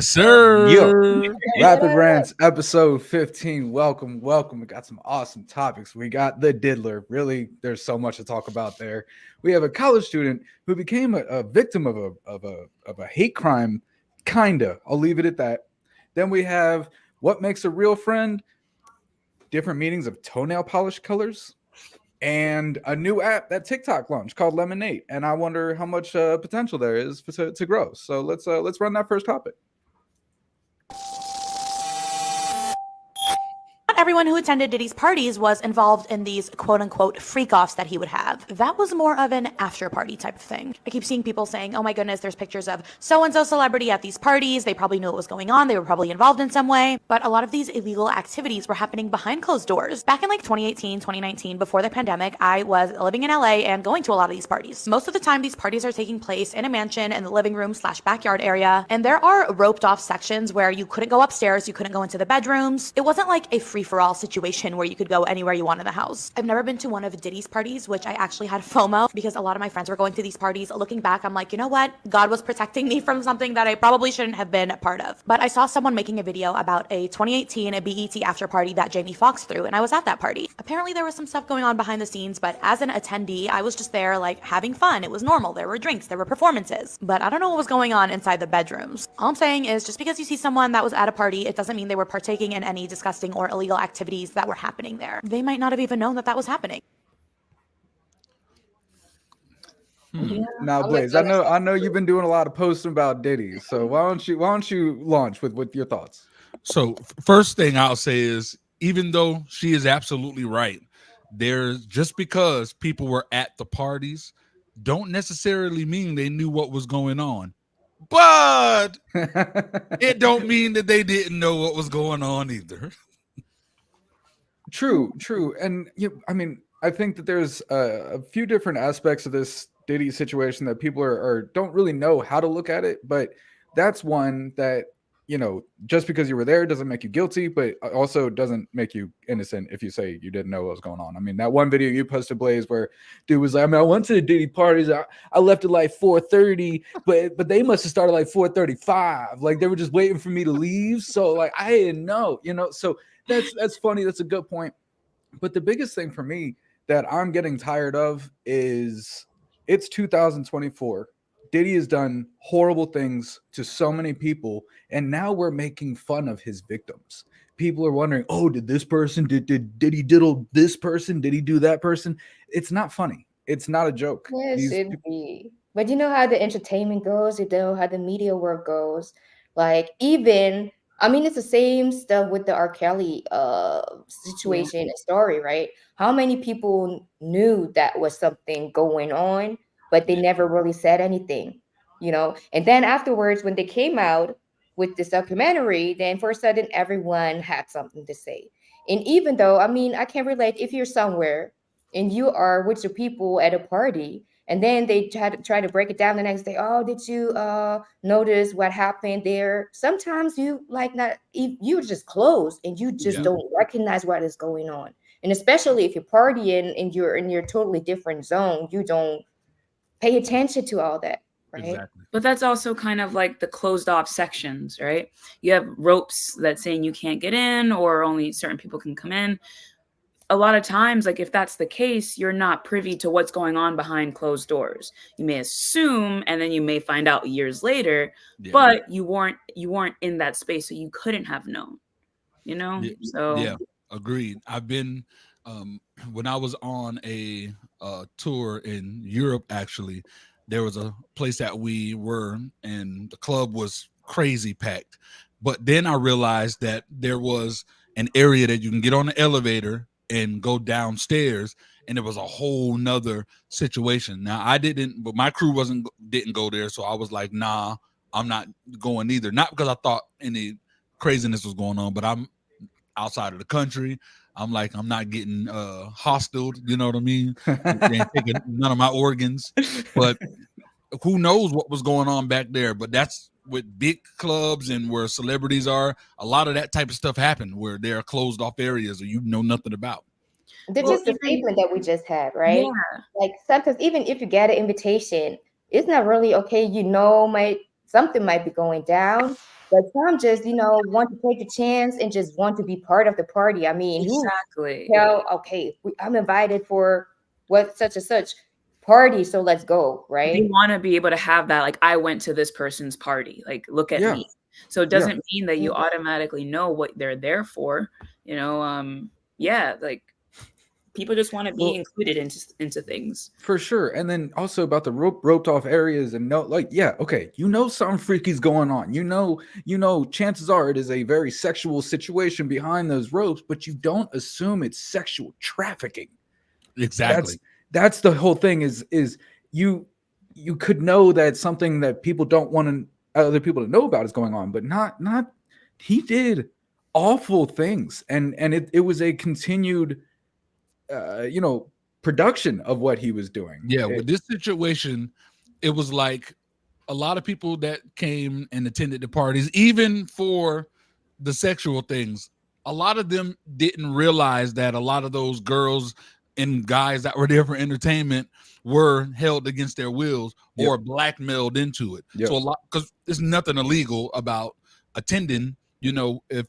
Yes, Yo, sir. Rapid Rants episode 15. Welcome. We got some awesome topics. We got the Diddler. Really, there's so much to talk about there. We have a college student who became a victim of a hate crime. Kinda. I'll leave it at that. Then we have what makes a real friend, different meanings of toenail polish colors, and a new app that TikTok launched called Lemonade. And I wonder how much potential there is to grow. So let's run that first topic. Not everyone who attended Diddy's parties was involved in these quote unquote freak offs that he would have. That was more of an after party type of thing. I keep seeing people saying, oh my goodness, there's pictures of so and so celebrity at these parties. They probably knew what was going on. They were probably involved in some way. But a lot of these illegal activities were happening behind closed doors. Back in like 2018, 2019, before the pandemic, I was living in LA and going to a lot of these parties. Most of the time, these parties are taking place in a mansion in the living room / backyard area. And there are roped off sections where you couldn't go upstairs, you couldn't go into the bedrooms. It wasn't like a free-for-all situation where you could go anywhere you want in the house. I've never been to one of Diddy's parties, which I actually had FOMO because a lot of my friends were going to these parties. Looking back, I'm like, you know what? God was protecting me from something that I probably shouldn't have been a part of. But I saw someone making a video about a 2018 BET after party that Jamie Foxx threw, and I was at that party. Apparently there was some stuff going on behind the scenes, but as an attendee, I was just there like having fun. It was normal. There were drinks, there were performances, but I don't know what was going on inside the bedrooms. All I'm saying is just because you see someone that was at a party, it doesn't mean they were partaking in any disgusting or illegal activities that were happening there. They might not have even known that that was happening. Yeah, Now, Blaze, I know you've been doing a lot of posting about Diddy, so why don't you launch with your thoughts? So, first thing I'll say is, even though she is absolutely right, there's just because people were at the parties don't necessarily mean they knew what was going on. But it don't mean that they didn't know what was going on either. True. And I mean, I think that there's a few different aspects of this Diddy situation that people are don't really know how to look at it, but that's one that, just because you were there doesn't make you guilty, but also doesn't make you innocent if you say you didn't know what was going on. I mean, that one video you posted, Blaze, where dude was like, I mean, I went to the Diddy parties. I left at like 4:30, but they must have started like 4:35. Like they were just waiting for me to leave. So like I didn't know, so that's funny. That's a good point. But the biggest thing for me that I'm getting tired of is it's 2024. Diddy has done horrible things to so many people, and now we're making fun of his victims. People are wondering, oh, did this person, did he diddle this person? Did he do that person? It's not funny. It's not a joke. Yes, it'd be. But you know how the entertainment goes, you know how the media work goes. Like even, I mean, it's the same stuff with the R. Kelly situation and story, right? How many people knew that was something going on, but they never really said anything, And then afterwards, when they came out with this documentary, then for a sudden everyone had something to say. And even though, I mean, I can relate if you're somewhere and you are with your people at a party, and then they try to break it down the next day. Oh, did you notice what happened there? Sometimes you like not, you're just closed and you just don't recognize what is going on. And especially if you're partying and you're in your totally different zone, you don't pay attention to all that, right? Exactly. But that's also kind of like the closed off sections, right? You have ropes that saying you can't get in or only certain people can come in. A lot of times, like if that's the case, you're not privy to what's going on behind closed doors. You may assume, and then you may find out years later, but you weren't in that space, so you couldn't have known, So agreed. I've been when I was on a tour in Europe, actually, there was a place that we were, and the club was crazy packed. But then I realized that there was an area that you can get on the elevator and go downstairs, and it was a whole nother situation. Now but my crew didn't go there, so I was like, nah, I'm not going either. Not because I thought any craziness was going on, but I'm outside of the country. I'm like, I'm not getting hostile, you know what I mean? They ain't taking none of my organs, but who knows what was going on back there. But that's with big clubs and where celebrities are, a lot of that type of stuff happened where there are closed off areas or you know nothing about. Just the statement that we just had, right? Yeah. Like sometimes even if you get an invitation, it's not really okay. Something might be going down, But some just, want to take a chance and just want to be part of the party. I mean, Exactly. okay, I'm invited for what such and such party, so let's go, right? They want to be able to have that, like, I went to this person's party, like, look at Yeah. me. So it doesn't mean that you automatically know what they're there for, like, people just want to be included into things. For sure. And then also about the roped off areas and okay, something freaky's going on. Chances are it is a very sexual situation behind those ropes, but you don't assume it's sexual trafficking. Exactly. That's the whole thing is you could know that something that people don't want other people to know about is going on, but not he did awful things. And it was a continued production of what he was doing. With this situation, it was like a lot of people that came and attended the parties, even for the sexual things, a lot of them didn't realize that a lot of those girls and guys that were there for entertainment were held against their wills or blackmailed into it. So a lot, because there's nothing illegal about attending, if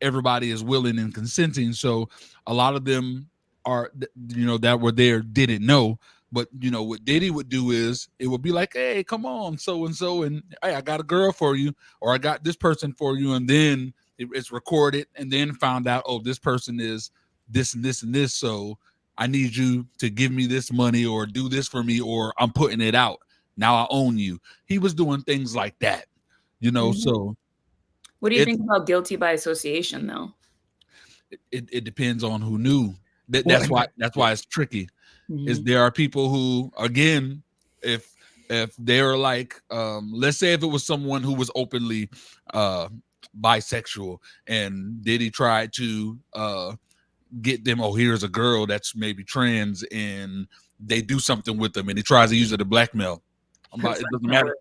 everybody is willing and consenting. So a lot of them are, that were there didn't know. But what Diddy would do is it would be like, hey, come on, so and so, and hey, I got a girl for you, or I got this person for you, and then it's recorded, and then found out, oh, this person is this and this and this, so I need you to give me this money or do this for me, or I'm putting it out. Now I own you. He was doing things like that, So what do you think about guilty by association, though? It depends on who knew. That's why it's tricky. Is there are people who, again, if they're like, let's say if it was someone who was openly bisexual and Diddy tried to get them, oh, here's a girl that's maybe trans, and they do something with them and he tries to use it to blackmail. It doesn't matter.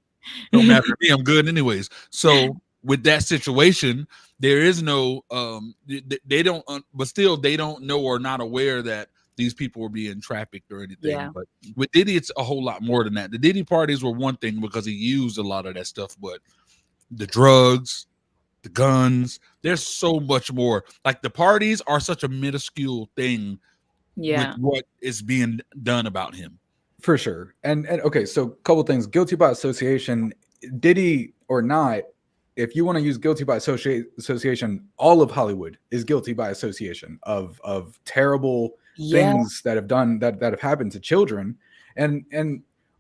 Don't matter to me. I'm good anyways. So with that situation, there is no they don't but still they don't know or not aware that these people were being trafficked or anything. But with Diddy, it's a whole lot more than that. The Diddy parties were one thing because he used a lot of that stuff, but the drugs, the guns, there's so much more. Like the parties are such a minuscule thing with what is being done about him. For sure. And okay, so a couple things. Guilty by association, Diddy or not, if you want to use guilty by association, all of Hollywood is guilty by association of terrible things that have happened to children. And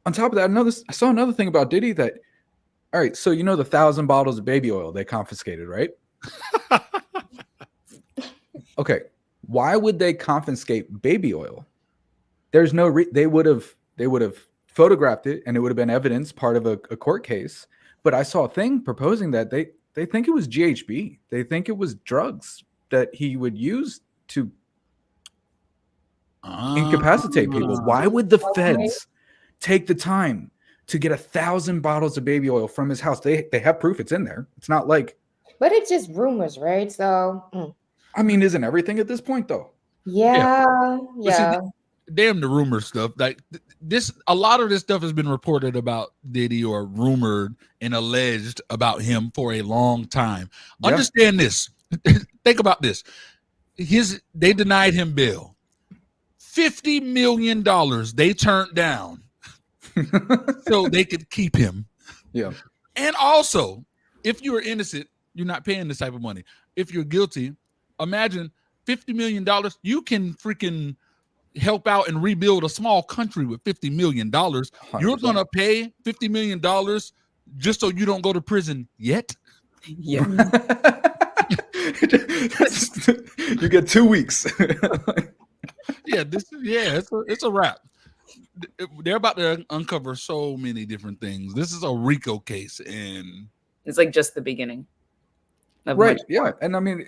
on top of that, I saw another thing about Diddy that, all right, so the 1,000 bottles of baby oil they confiscated, right? Okay, why would they confiscate baby oil? There's no they would have photographed it and it would have been evidence, part of a court case. But I saw a thing proposing that they think it was GHB. They think it was drugs that he would use to incapacitate people. Why would the feds take the time to get 1,000 bottles of baby oil from his house? They have proof it's in there. It's not like. But it's just rumors, right? So. I mean, isn't everything at this point though? Yeah. See, damn the rumor stuff. Like a lot of this stuff has been reported about Diddy or rumored and alleged about him for a long time. Understand this. Think about this. They denied him bail. $50 million they turned down so they could keep him. Yeah. And also, if you're innocent, you're not paying this type of money. If you're guilty, imagine $50 million. You can freaking help out and rebuild a small country with $50 million. 100%. You're going to pay $50 million just so you don't go to prison yet? Yeah. You get 2 weeks. It's a wrap. They're about to uncover so many different things. This is a RICO case, and it's like just the beginning. Right. Yeah. And I mean,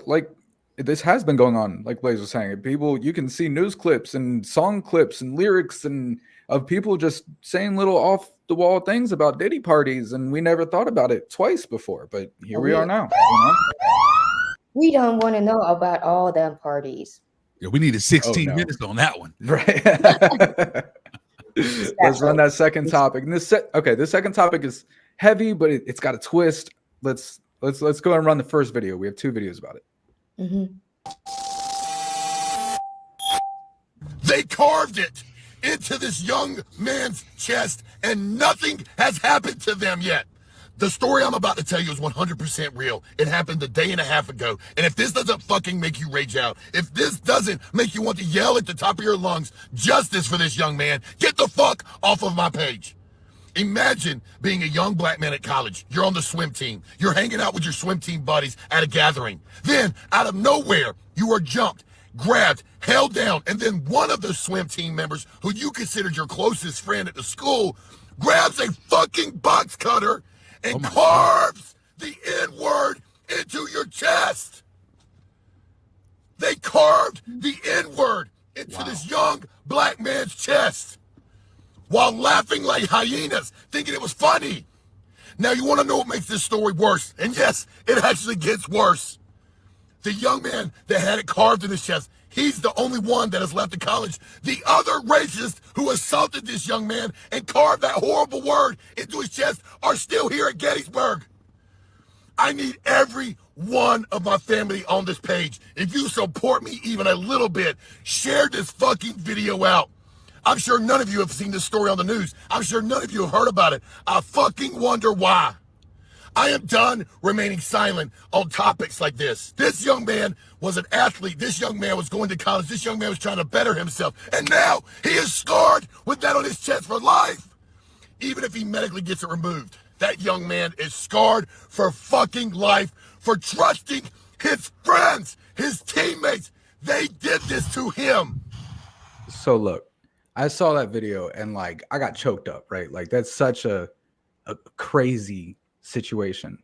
like this has been going on, like Blaze was saying. People, you can see news clips and song clips and lyrics and of people just saying little off the wall things about Diddy parties, and we never thought about it twice before, but here we are now. We don't want to know about all them parties. Yeah, we needed 16 minutes on that one. Right. Let's run that second topic. And this second topic is heavy, but it's got a twist. Let's let's go and run the first video. We have 2 videos about it. Mm-hmm. They carved it into this young man's chest, and nothing has happened to them yet. The story I'm about to tell you is 100% real. It happened a day and a half ago. And if this doesn't fucking make you rage out, if this doesn't make you want to yell at the top of your lungs, justice for this young man, get the fuck off of my page. Imagine being a young black man at college. You're on the swim team. You're hanging out with your swim team buddies at a gathering. Then, out of nowhere, you are jumped, grabbed, held down, and then one of the swim team members, who you considered your closest friend at the school, grabs a fucking box cutter and carves the N-word into your chest. They carved the N-word into this young black man's chest while laughing like hyenas, thinking it was funny. Now, you want to know what makes this story worse? And yes, it actually gets worse. The young man that had it carved in his chest, he's the only one that has left the college. The other racists who assaulted this young man and carved that horrible word into his chest are still here at Gettysburg. I need every one of my family on this page. If you support me even a little bit, share this fucking video out. I'm sure none of you have seen this story on the news. I'm sure none of you have heard about it. I fucking wonder why. I am done remaining silent on topics like this. This young man was an athlete. This young man was going to college. This young man was trying to better himself. And now he is scarred with that on his chest for life. Even if he medically gets it removed, that young man is scarred for fucking life for trusting his friends, his teammates. They did this to him. So look, I saw that video and like I got choked up, right? Like that's such a crazy situation.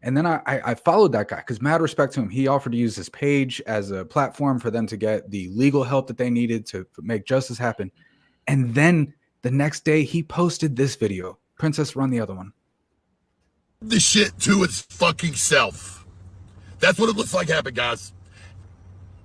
And then I followed that guy because mad respect to him. He offered to use his page as a platform for them to get the legal help that they needed to make justice happen. And then the next day he posted this video. Princess, run the other one. The shit to its fucking self. That's what it looks like happened, guys.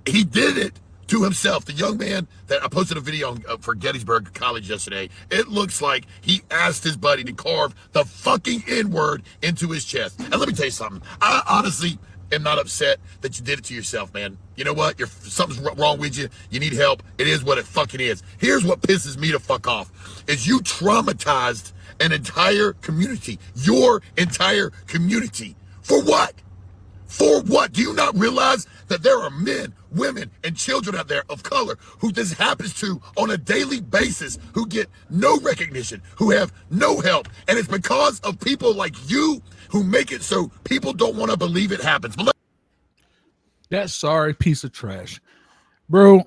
He did it to himself. The young man that I posted a video for Gettysburg College yesterday, it looks like he asked his buddy to carve the fucking N-word into his chest. And let me tell you something. I honestly am not upset that you did it to yourself, man. You know what? Something's wrong with you. You need help. It is what it fucking is. Here's what pisses me the fuck off, is you traumatized an entire community, your entire community. For what? For what? Do you not realize that there are men, women, and children out there of color who this happens to on a daily basis, who get no recognition, who have no help? And it's because of people like you who make it so people don't want to believe it happens. That sorry piece of trash. Bro,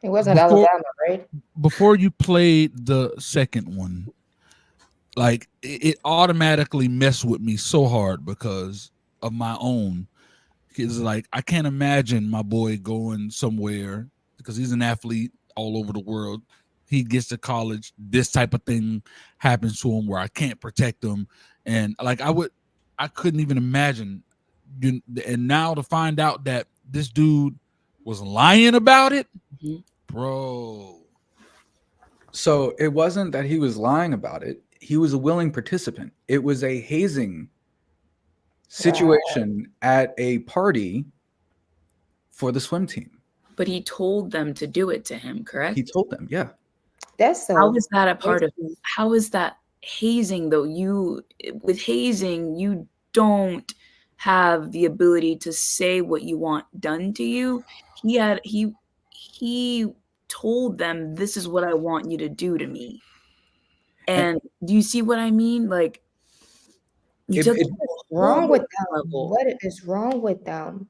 It wasn't Alabama, right? before you played the second one, like it automatically messed with me so hard because of my own. It's like I can't imagine my boy going somewhere because he's an athlete all over the world. He gets to college, this type of thing happens to him where I can't protect him, and like I couldn't even imagine. And now to find out that this dude was lying about it, bro. So it wasn't that he was lying about it. He was a willing participant. It was a hazing situation at a party for the swim team. But he told them to do it to him, correct? He told them, yeah. That's so. How is that a part of? How is that hazing though? With hazing, you don't have the ability to say what you want done to you. He told them, this is what I want you to do to me. And do you see what I mean? Like, you took it wrong with them. level. What is wrong with them?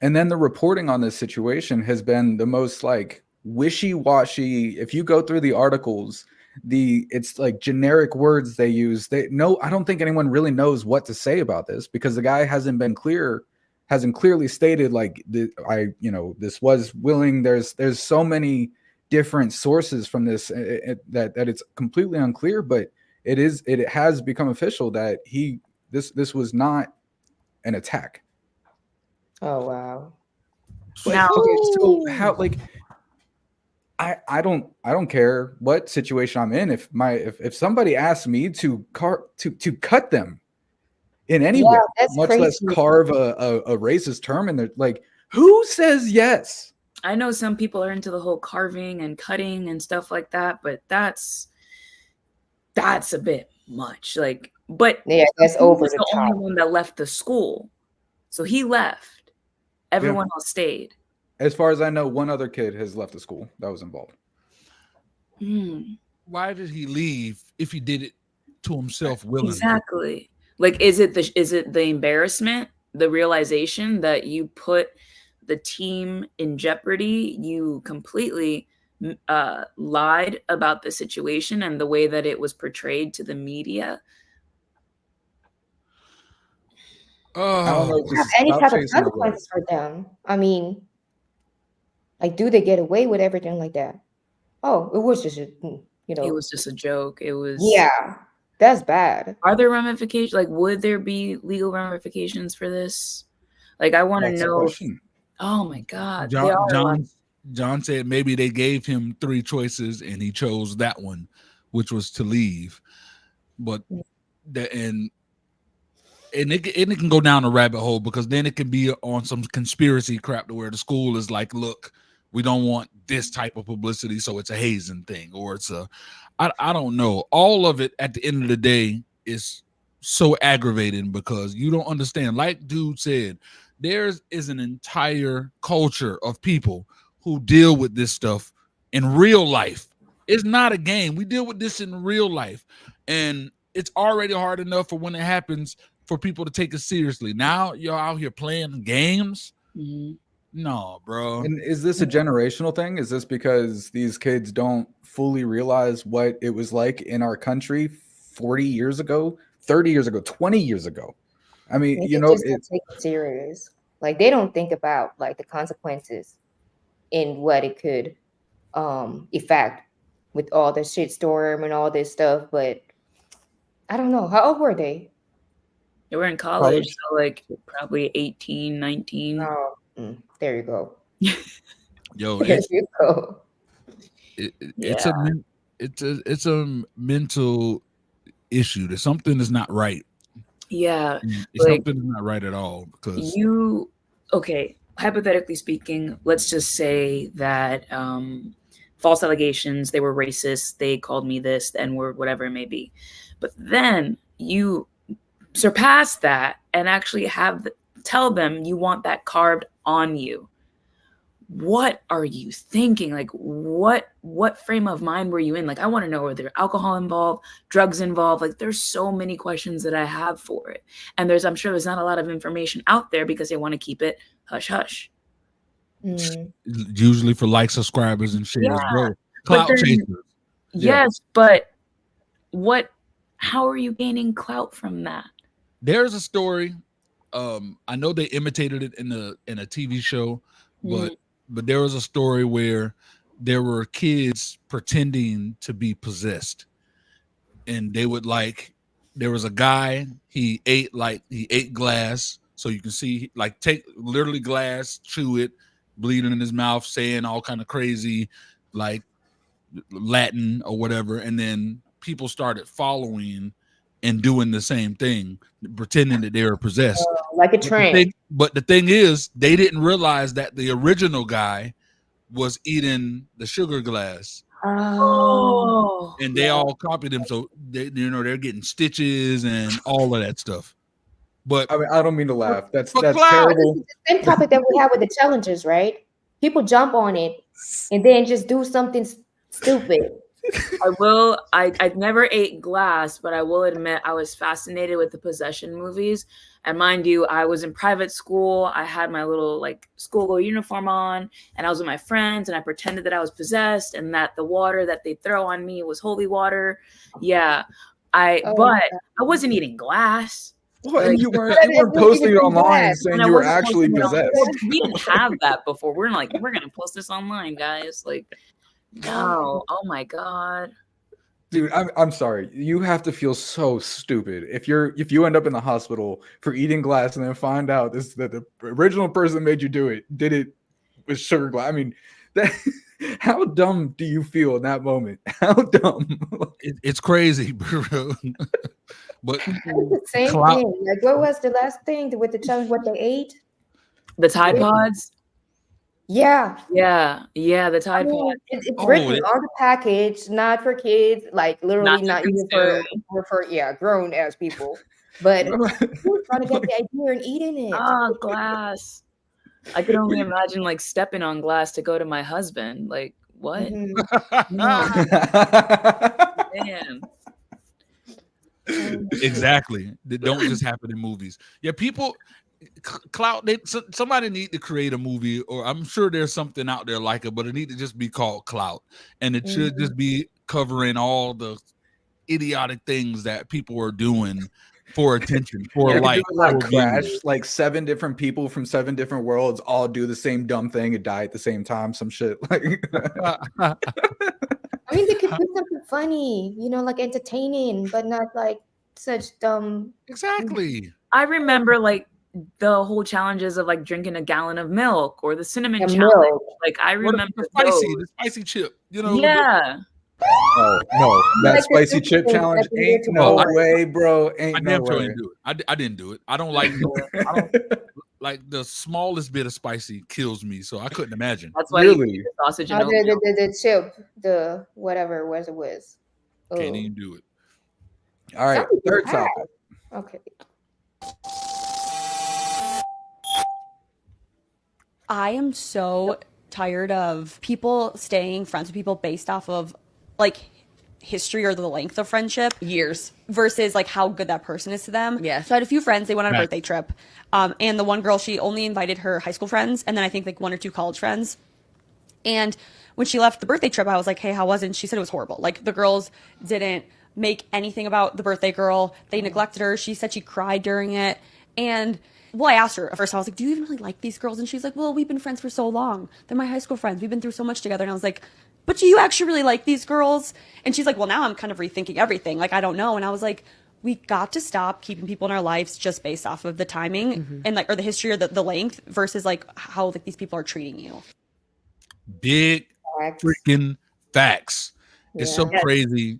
And then the reporting on this situation has been the most like wishy-washy. If you go through the articles, it's like generic words they use. I don't think anyone really knows what to say about this because the guy hasn't clearly stated like this was willing. There's so many different sources from this that it's completely unclear, but it has become official that this was not an attack. Oh wow. Now, Okay, so how like I don't care what situation I'm in. If somebody asks me to cut them, in any Yeah, way, that's much less crazy. carve a racist term in there. Like, who says yes? I know some people are into the whole carving and cutting and stuff like that, but that's a bit much. Like, but Yeah, that's he over was the the only top. one that left the school. So he left. Everyone else stayed. As far as I know, one other kid has left the school that was involved. Why did he leave if he did it to himself willingly? Exactly. Like, is it the embarrassment, the realization that you put the team in jeopardy? You completely lied about the situation and the way that it was portrayed to the media. I don't know. Have any type of consequences for them. I mean, like, do they get away with everything like that? Oh, it was just, It was just a joke. It was. Yeah, that's bad. Are there ramifications? Like, would there be legal ramifications for this? Like, I want to know. Oh my God. John said maybe they gave him 3 choices and he chose that one, which was to leave. But and it can go down a rabbit hole, because then it can be on some conspiracy crap to where the school is like, look, we don't want this type of publicity, so it's a hazing thing, or it's I don't know. All of it at the end of the day is so aggravating, because you don't understand. Like dude said, there is an entire culture of people who deal with this stuff in real life. It's not a game. We deal with this in real life, and it's already hard enough for when it happens for people to take it seriously. Now you're out here playing games. No, bro. And is this a generational thing? Is this because these kids don't fully realize what it was like in our country 40 years ago, 30 years ago, 20 years ago? I mean, They just don't take it serious. Like, they don't think about like the consequences and what it could affect with all the shitstorm and all this stuff. But I don't know. How old were they? They were in college, so like probably 18, 19. Oh, there you go. Yo, There you go. it's a mental issue. That something is not right. Yeah, something is not right at all, because hypothetically speaking, let's just say that false allegations, they were racist, they called me this, the N-word, whatever it may be. But then you surpass that and actually tell them you want that carved on you. What are you thinking? Like, what frame of mind were you in? Like, I want to know, were there alcohol involved, drugs involved? Like, there's so many questions that I have for it. And I'm sure there's not a lot of information out there because they want to keep it hush hush. Usually for like, subscribers and shares, bro. Clout chasers. Yes, but how are you gaining clout from that? There's a story. I know they imitated it in a TV show, but there was a story where there were kids pretending to be possessed, and they would there was a guy, he ate glass, so you can see, like, take literally glass, chew it, bleeding in his mouth, saying all kind of crazy like Latin or whatever, and then people started following and doing the same thing, pretending that they were possessed, like a trend. But the thing is, they didn't realize that the original guy was eating the sugar glass. Oh, and they all copied him, so they're getting stitches and all of that stuff. But I mean, I don't mean to laugh. That's clout. terrible. This is the same topic that we have with the challenges, right? People jump on it and then just do something stupid. I never ate glass, but I will admit I was fascinated with the possession movies. And mind you, I was in private school. I had my little schoolgirl uniform on, and I was with my friends, and I pretended that I was possessed and that the water that they throw on me was holy water. Yeah. But I wasn't eating glass. Well, and you weren't posting it online saying you were actually possessed. We didn't have that before. We're gonna post this online, guys. No, oh my God, dude, I'm sorry. You have to feel so stupid if you end up in the hospital for eating glass and then find out that the original person that made you did it with sugar glass. I mean, how dumb do you feel in that moment? How dumb? It's crazy, bro. But It's the same clout, thing. Like, what was the last thing with the challenge? What they ate? The Tide Pods. Yeah. Yeah, the I Tide mean, Pods. it's Oh, written it- on the package, not for kids, like literally Not not to even for grown ass people. But we're trying to get the idea and eating it. Glass. I could only imagine like stepping on glass to go to my husband. Like, what? Mhm. Man. exactly. That don't just happen in movies. Yeah, people clout. Somebody need to create a movie, or I'm sure there's something out there like it, but it need to just be called Clout, and it should just be covering all the idiotic things that people are doing for attention, for You could do like, it like for Crash, views. like 7 different people from 7 different worlds all do the same dumb thing and die at the same time. Some shit like. I mean, they could do something funny, like entertaining, but not like such dumb. Exactly. I remember like the whole challenges of like drinking a gallon of milk or the cinnamon The challenge. milk. Like I Or remember the those. spicy chip. You know. Yeah. No, that Like the spicy stupid chip things challenge that they do ain't to no boys. way, bro. I Ain't no damn sure way. didn't do it. I didn't do it. I don't like I don't like the smallest bit of spicy kills me, so I couldn't imagine. That's why you Really? eat the sausage and Oh, oatmeal. the chip, the whatever was it was. Can't Oh. even do it. All right, Something third bad. topic. Okay. I am so tired of people staying friends with people based off of like history or the length of friendship Years. versus like how good that person is to them. Yeah. So I had a few friends, they went on a Right. birthday trip. And the one girl, she only invited her high school friends and then I think like 1 or 2 college friends. And when she left the birthday trip, I was like, hey, how was it? And she said it was horrible. Like the girls didn't make anything about the birthday girl. They neglected her. She said she cried during it. And well, I asked her at first, I was like, do you even really like these girls? And she's like, well, we've been friends for so long. They're my high school friends. We've been through so much together. And I was like, but do you actually really like these girls? And she's like, well, now I'm kind of rethinking everything. Like, I don't know. And I was like, we got to stop keeping people in our lives just based off of the timing and like, or the history or the length versus like how like these people are treating you. Big Facts. freaking facts. It's so Yeah. crazy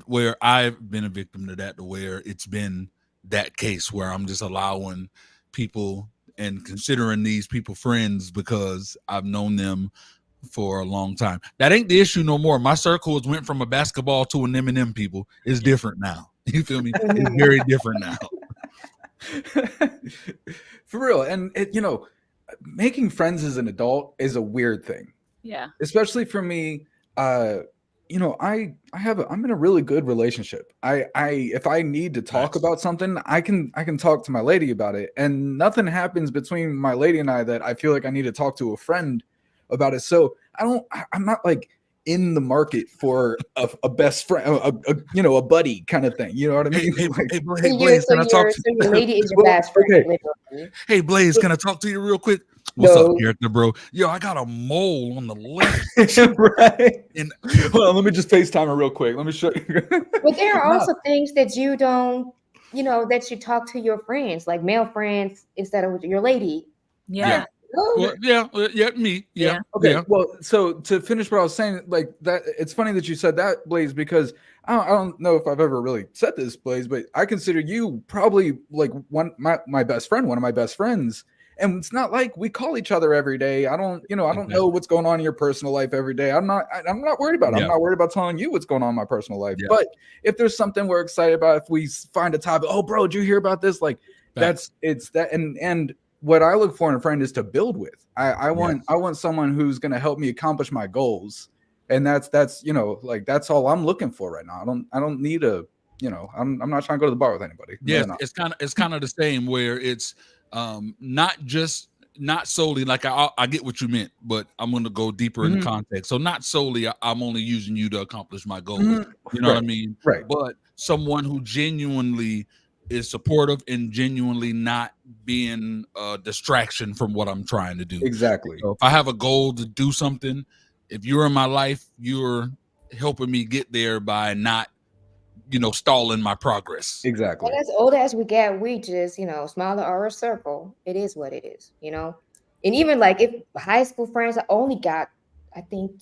where I've been a victim to that, to where it's been that case where I'm just allowing people and considering these people friends because I've known them for a long time. That ain't the issue no more. My circle has went from a basketball to an M&M people. It's different now. You feel me? It's very different now. For real. And making friends as an adult is a weird thing. Yeah. Especially for me. I'm in a really good relationship. If I need to talk Facts. about something, I can talk to my lady about it, and nothing happens between my lady and I that I feel like I need to talk to a friend about it. So I'm not like in the market for a best friend, a buddy kind of thing. You know what I mean? Like, Hey, Blaze, can I talk to So your lady is your Well, best friend. okay. Literally. Hey, Blaze, can I talk to you real quick? What's up, No. character, bro? Yo, I got a mole on the left. right. And Hold on, let me just FaceTime her real quick. Let me show you. But there are No. also things that you don't, that you talk to your friends, like male friends, instead of with your lady. Yeah. Oh, Well, me. Yeah. okay. Yeah. Well, so to finish what I was saying, like that, it's funny that you said that, Blaze, because I don't know if I've ever really said this, Blaze, but I consider you probably like my best friend, one of my best friends. And it's not like we call each other every day. I don't know what's going on in your personal life every day. I'm not worried about it. Yeah. I'm not worried about telling you what's going on in my personal life. Yeah. But if there's something we're excited about, if we find a topic, oh, bro, did you hear about this? Like Facts. and what I look for in a friend is to build with. I want someone who's going to help me accomplish my goals. And that's that's all I'm looking for right now. I don't need I'm not trying to go to the bar with anybody. Yeah, No. it's kind of the same where it's not solely like I get what you meant, but I'm going to go deeper in the context. So not solely I'm only using you to accomplish my goals. You know what I mean? Right. But someone who genuinely is supportive and genuinely not being a distraction from what I'm trying to do. Exactly. So if I have a goal to do something, if you're in my life, you're helping me get there by not stalling my progress. Exactly. And as old as we get, we just, smaller our circle. It is what it is, And even like if high school friends, I only got, I think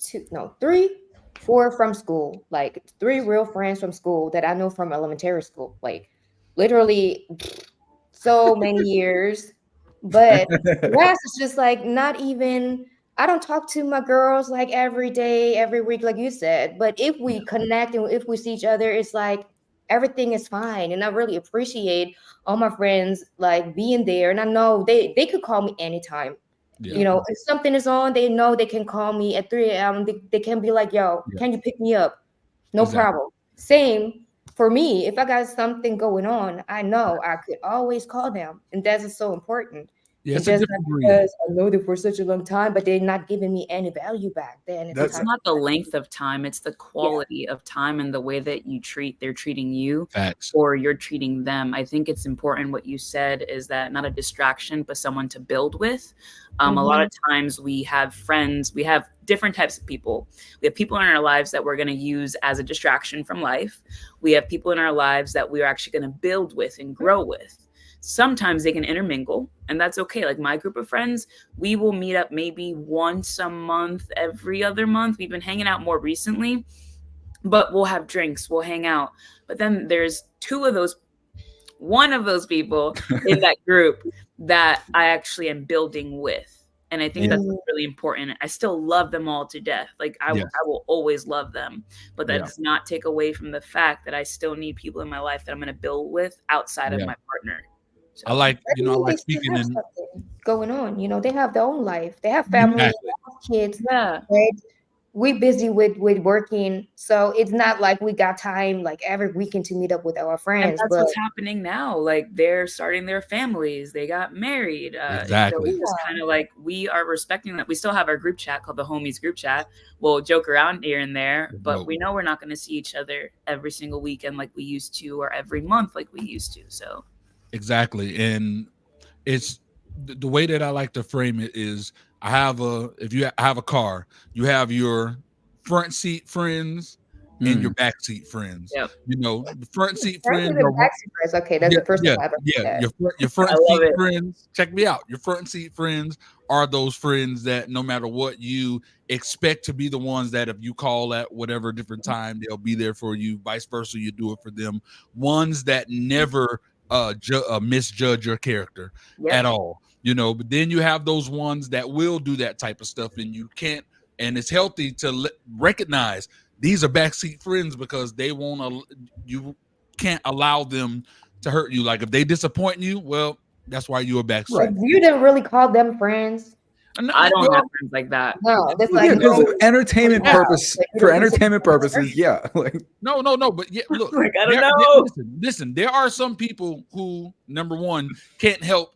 4 from school, like 3 real friends from school that I know from elementary school. Like literally so many years. But the rest is just like not even. I don't talk to my girls like every day, every week, like you said. But if we connect and if we see each other, it's like everything is fine. And I really appreciate all my friends like being there. And I know they could call me anytime. Yeah. You know, if something is on, they know they can call me at 3 a.m. They can be like, yo, Yeah. can you pick me up? No Exactly. problem. Same for me. If I got something going on, I know I could always call them. And that is so important. Yeah, It's it's a just different not breed. because I know them for such a long time, but they're not giving me any value back. Then it's That's- It's not the length of time, it's the quality of time and the way that they're treating you Facts. or you're treating them. I think it's important what you said is that not a distraction, but someone to build with. A lot of times we have friends, we have different types of people. We have people in our lives that we're going to use as a distraction from life. We have people in our lives that we're actually going to build with and grow with. Sometimes they can intermingle, and that's okay. Like my group of friends, we will meet up maybe once a month, every other month. We've been hanging out more recently, but we'll have drinks, we'll hang out. But then there's one of those people in that group that I actually am building with. And I think that's really important. I still love them all to death. Like I will always love them, but that does not take away from the fact that I still need people in my life that I'm going to build with outside of my partner. So, I like they speaking have in something going on. You know, they have their own life. They have family, Exactly. they have kids. yeah. Right? We busy with working, so it's not like we got time like every weekend to meet up with our And friends. that's But what's happening now. Like they're starting their families. They got married. Exactly. So it's just kind of like we are respecting that. We still have our group chat called the homies group chat. We'll joke around here and there, but we know we're not going to see each other every single weekend like we used to, or every month like we used to. So exactly. And it's the way that I like to frame it is if you have a car, you have your front seat friends and your back seat friends. Yep. You know, the front seat friends friends with are backseat friends. Okay, that's the first time I ever heard that. your front I love seat it. friends. Check me out. Your front seat friends are those friends that no matter what you expect to be the ones that if you call at whatever different time, they'll be there for you. Vice versa, you do it for them. Ones that never misjudge your character at all. You know, but then you have those ones that will do that type of stuff, and you can't. And it's healthy to recognize these are backseat friends because they won't. You can't allow them to hurt you. Like if they disappoint you, well, that's why you're a backseat. Like, you didn't really call them friends. I don't have friends like that. No, that's like because entertainment purposes. Yeah, like no. But yeah, look, like I don't know. Listen. There are some people who, number one, can't help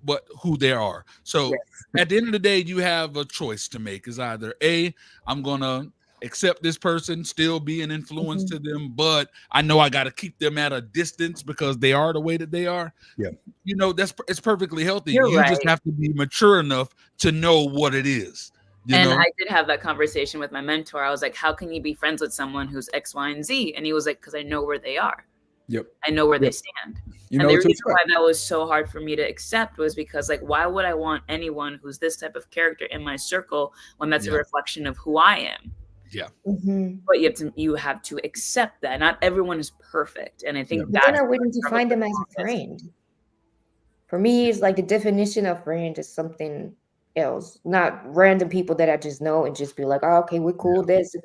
but who they are. So at the end of the day, you have a choice to make. Is either A, I'm gonna accept this person, still be an influence to them, but I know I got to keep them at a distance because they are the way that they are. Yeah, you know, it's perfectly healthy. You're you right. just have to be mature enough to know what it is. And I did have that conversation with my mentor. I was like, how can you be friends with someone who's X, Y, and Z? And he was like, because I know where they are. Yep. I know where they stand. And the reason why that was so hard for me to accept was because, like, why would I want anyone who's this type of character in my circle when that's a reflection of who I am? Yeah. But you have to accept that not everyone is perfect, and I think that's you're not waiting to find them as a friend. For me, it's like the definition of friend is something else, not random people that I just know and just be like, oh, okay, we're cool. This,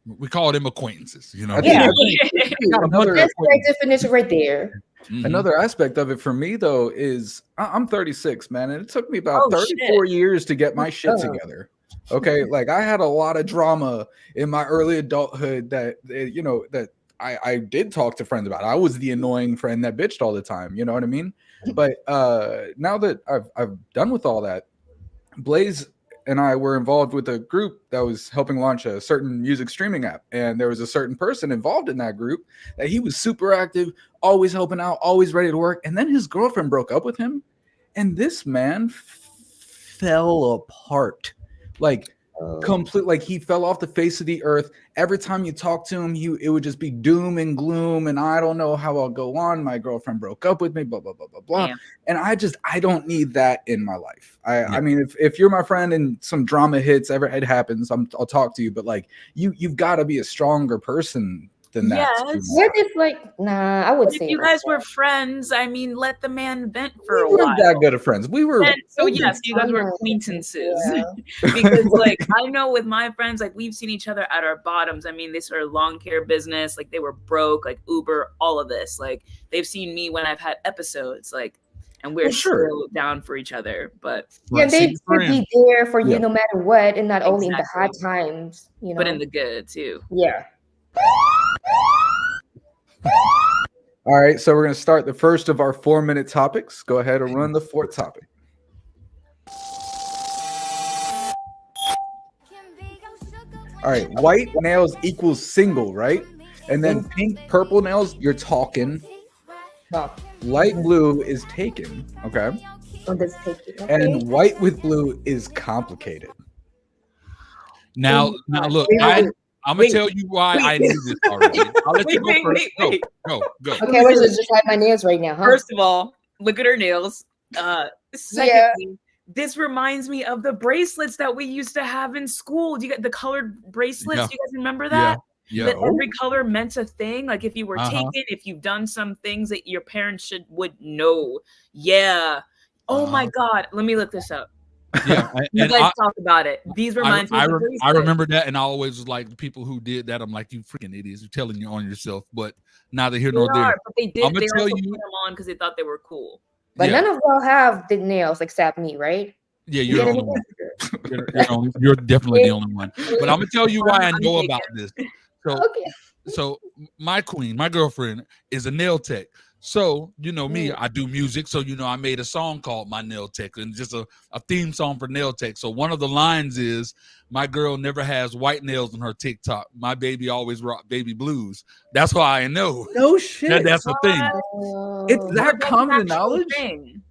we call them acquaintances, you know. Yeah, that's the definition right there. Another aspect of it for me though is I'm 36, man, and it took me about 34 years to get my shit together. Okay, like I had a lot of drama in my early adulthood that that I did talk to friends about. I was the annoying friend that bitched all the time. You know what I mean? But now that I've done with all that, Blaze and I were involved with a group that was helping launch a certain music streaming app. And there was a certain person involved in that group that he was super active, always helping out, always ready to work. And then his girlfriend broke up with him. And this man fell apart. Like complete, like he fell off the face of the earth. Every time you talk to him, it would just be doom and gloom. And I don't know how I'll go on. My girlfriend broke up with me, blah, blah, blah, blah, blah. Yeah. And I don't need that in my life. I mean, if you're my friend and some drama hits, it happens, I'll talk to you. But like you've got to be a stronger person then that's too Yes. much. What if like nah? I would But if say you like guys that. were friends, I mean, let the man vent for a We weren't while. that good of friends. We were. And so Maybe yes, you guys were kind of, acquaintances. yeah. Because like I know with my friends, like we've seen each other at our bottoms. I mean, they started lawn care business, like they were broke, like Uber, all of this. Like they've seen me when I've had episodes, like, and we're Well, sure. still down for each other. But Yeah, they See, should be there for you Yeah. no matter what, and not only in the hard Exactly. times, you know. but in the good too. Yeah. All right, so we're going to start the first of our 4-minute topics. Go ahead and run the fourth topic. All right, white nails equals single, right? And then pink, purple nails, you're talking. Top. Light blue is taken, okay? On this take it. Okay. And white with blue is complicated. Now, Oh now my look, God. I'm gonna Wait. tell you why Wait. I knew this already. I'll let you go Wait, first. wait. Go. Okay, we're just like my nails right now, huh? First of all, look at her nails. Secondly, this reminds me of the bracelets that we used to have in school. Do you get the colored bracelets? Yeah. Do you guys remember that? Yeah. That every color meant a thing. Like if you were Uh-huh. taken, if you've done some things that your parents would know. Yeah. Oh my God. Let me look this up. Yeah. You And guys talk about it. These I reminds me of the I bracelets. remember that, and I always was like, the people who did that, I'm like, you freaking idiots, you're telling you on yourself, but neither here They nor there. are, but they did. I'ma They tell also you- put them on because they thought they were cool. But Yeah. none of y'all have the nails except me, right? Yeah, You you're get the any only one. picture? You're definitely the only one. But I'm gonna tell you why I I'm know taken. about this. So, Okay. so my queen, my girlfriend, is a nail tech. So you know me, I do music. So you know, I made a song called My Nail Tech, and just a theme song for nail tech. So one of the lines is, "My girl never has white nails on her TikTok. My baby always rock baby blues." That's why I know No shit. that's the thing. It's Oh. that That's common an actual knowledge? thing.